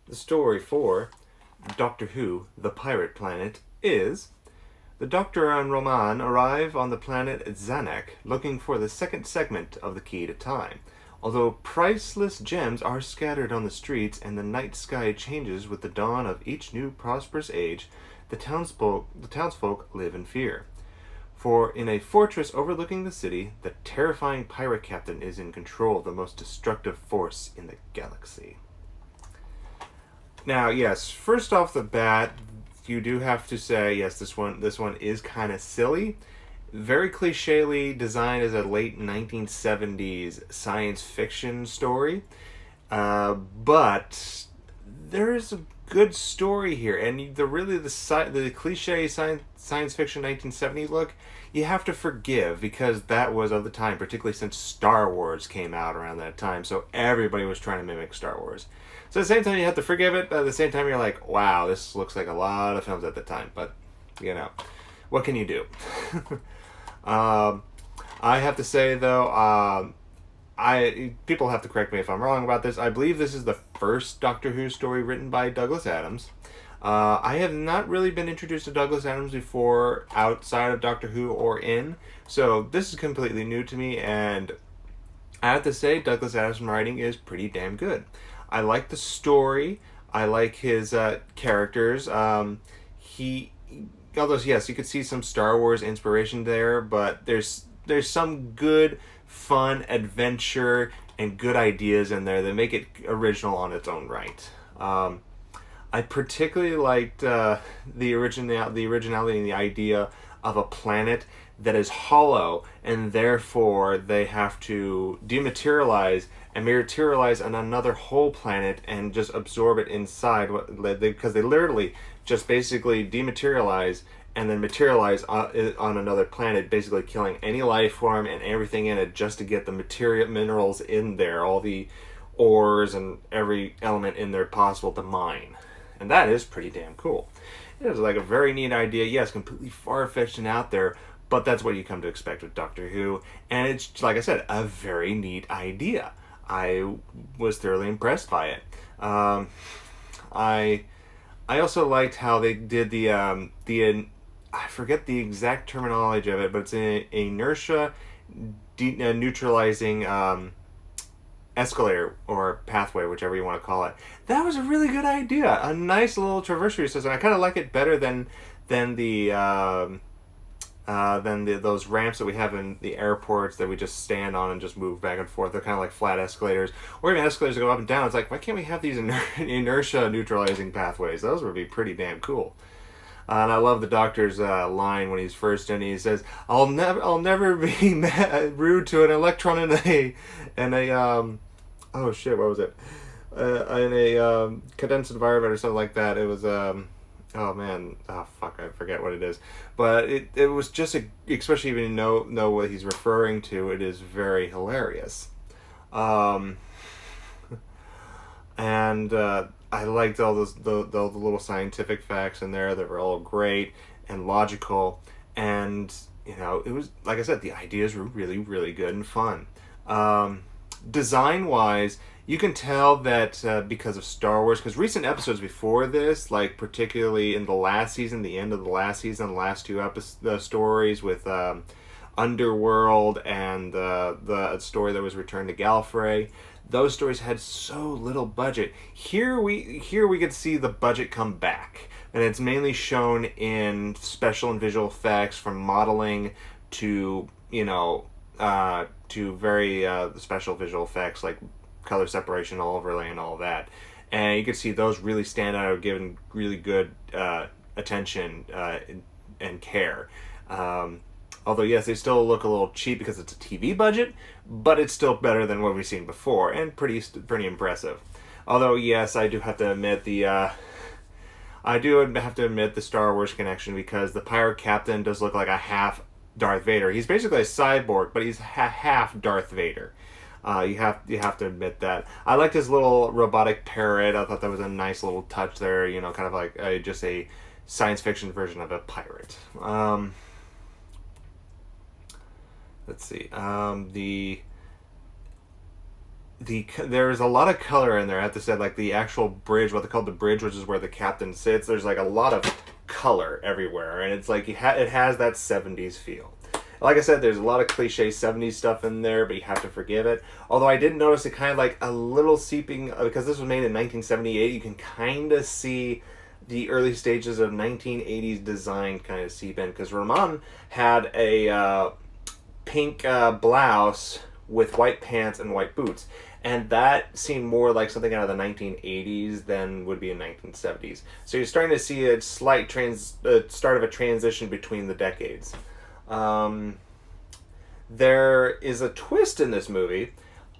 The story for Doctor Who, The Pirate Planet, is the Doctor and Roman arrive on the planet Zanuck looking for the second segment of the Key to Time. Although priceless gems are scattered on the streets and the night sky changes with the dawn of each new prosperous age, the townsfolk live in fear. For in a fortress overlooking the city, the terrifying pirate captain is in control of the most destructive force in the galaxy. Now, yes, first off the bat, you do have to say yes. This one is kind of silly, very clichély designed as a late 1970s science fiction story, but there is a good story here, and the cliche science fiction 1970s look you have to forgive because that was of the time, particularly since Star Wars came out around that time, so everybody was trying to mimic Star Wars. So at the same time, you have to forgive it, but at the same time, you're like, wow, this looks like a lot of films at the time. But, what can you do? um, I have to say, though, people have to correct me if I'm wrong about this. I believe this is the first Doctor Who story written by Douglas Adams. I have not really been introduced to Douglas Adams before outside of Doctor Who or in, so this is completely new to me, and I have to say Douglas Adams' writing is pretty damn good. I like the story. I like his characters. Although yes, you could see some Star Wars inspiration there, but there's some good, fun adventure and good ideas in there that make it original on its own right. I particularly liked the originality and the idea of a planet that is hollow, and therefore they have to dematerialize and materialize on another whole planet and just absorb it inside, because they literally just basically dematerialize and then materialize on another planet, basically killing any life form and everything in it just to get the minerals in there, all the ores and every element in there possible to mine. And that is pretty damn cool. It is like a very neat idea. Yes, completely far-fetched and out there, but that's what you come to expect with Doctor Who. And it's, like I said, a very neat idea. I was thoroughly impressed by it. I also liked how they did the I forget the exact terminology of it, but it's an inertia neutralizing escalator or pathway, whichever you want to call it. That was a really good idea. A nice little traversary system. I kind of like it better than those ramps that we have in the airports that we just stand on and just move back and forth. They're kind of like flat escalators, or even escalators that go up and down. It's like, why can't we have these inertia neutralizing pathways? Those would be pretty damn cool. And I love the Doctor's line when he's first in. He says, I'll never be rude to an electron in a oh shit, what was it? In a condensed environment or something like that. It was oh man, oh fuck, I forget what it is. But it was just especially if you know what he's referring to, it is very hilarious. And I liked all the little scientific facts in there that were all great and logical, and it was, like I said, the ideas were really, really good and fun. Design wise, you can tell that because of Star Wars, because recent episodes before this, like particularly in the last season, the end of the last season, the last two stories with Underworld and the story that was Return to Gallifrey, those stories had so little budget. Here we get to see the budget come back, and it's mainly shown in special and visual effects, from modeling to to very special visual effects like color separation, overlay, and all that. And you can see those really stand out, given really good attention and care. Although, yes, they still look a little cheap because it's a TV budget, but it's still better than what we've seen before, and pretty impressive. Although, yes, I do have to admit the Star Wars connection, because the pirate captain does look like a half Darth Vader. He's basically a cyborg, but he's half Darth Vader. You have to admit that. I liked his little robotic parrot. I thought that was a nice little touch there. Kind of like just a science fiction version of a pirate. Let's see. there's a lot of color in there. I have to say, like the actual bridge, what they call the bridge, which is where the captain sits. There's like a lot of color everywhere, and it's like it has that '70s feel. Like I said, there's a lot of cliche '70s stuff in there, but you have to forgive it. Although I did notice it kind of like a little seeping because this was made in 1978. You can kind of see the early stages of 1980s design kind of seep in because Ramon had a pink blouse with white pants and white boots. And that seemed more like something out of the 1980s than would be in 1970s. So you're starting to see a slight start of a transition between the decades. There is a twist in this movie,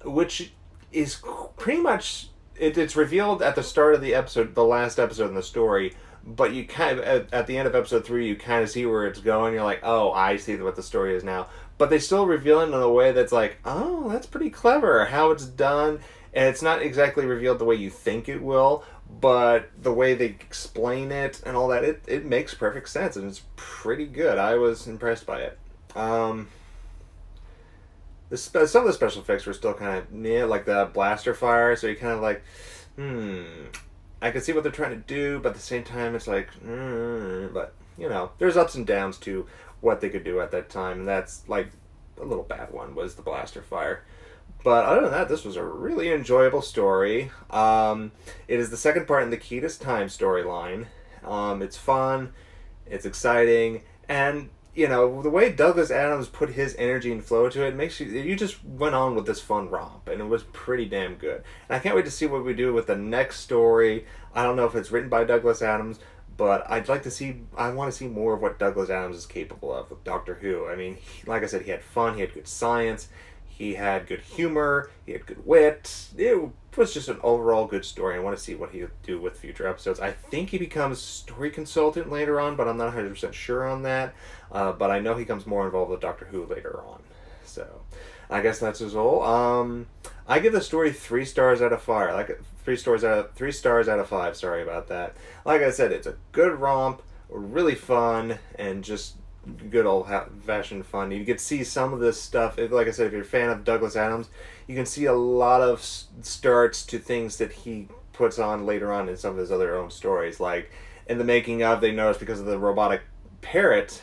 which is pretty much it's revealed at the start of the episode, the last episode in the story. But you kind of at the end of episode 3, you kind of see where it's going. You're like, oh, I see what the story is now. But they still reveal it in a way that's like, oh, that's pretty clever how it's done. And it's not exactly revealed the way you think it will, but the way they explain it and all that, it makes perfect sense. And it's pretty good. I was impressed by it. Some of the special effects were still kind of, like the blaster fire. So you're kind of like, I can see what they're trying to do, but at the same time, it's like, but, there's ups and downs to what they could do at that time, and that's, like, a little bad one was the blaster fire. But other than that, this was a really enjoyable story. It is the second part in the Key to Time storyline. It's fun, it's exciting, and, the way Douglas Adams put his energy and flow to it makes you just went on with this fun romp, and it was pretty damn good. And I can't wait to see what we do with the next story. I don't know if it's written by Douglas Adams, but I want to see more of what Douglas Adams is capable of with Doctor Who. I mean, like I said, he had fun, he had good science, he had good humor, he had good wit. It was just an overall good story. I want to see what he'll do with future episodes. I think he becomes story consultant later on, but I'm not 100% sure on that. But I know he becomes more involved with Doctor Who later on. So, I guess that's his whole. I give the story 3 stars out of 5. Like 3 stars out of 5. Sorry about that. Like I said, it's a good romp, really fun, and just good old-fashioned fun. You can see some of this stuff. Like I said, if you're a fan of Douglas Adams, you can see a lot of starts to things that he puts on later on in some of his other own stories. Like in the making of, they noticed because of the robotic parrot.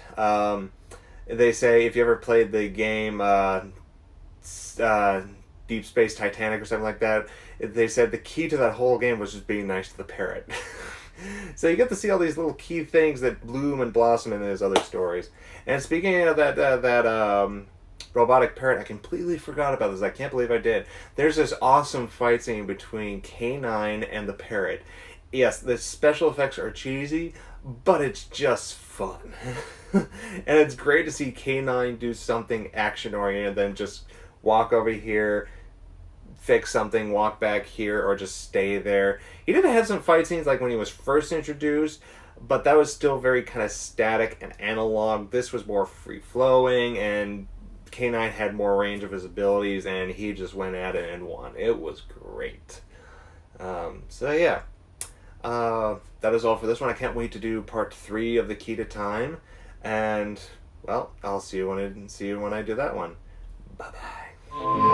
They say if you ever played the game Deep Space Titanic or something like that, they said the key to that whole game was just being nice to the parrot. So you get to see all these little key things that bloom and blossom in his other stories. And speaking of that robotic parrot, I completely forgot about this. I can't believe I did. There's this awesome fight scene between K9 and the parrot. Yes, the special effects are cheesy, but it's just fun. And it's great to see K9 do something action-oriented than just walk over here, fix something, walk back here, or just stay there. He did have some fight scenes like when he was first introduced, but that was still very kind of static and analog. This was more free-flowing, and K9 had more range of his abilities, and he just went at it and won. It was great. So yeah, that is all for this one. I can't wait to do part 3 of the Key to Time, and well, I'll see you when I do that one. Bye bye.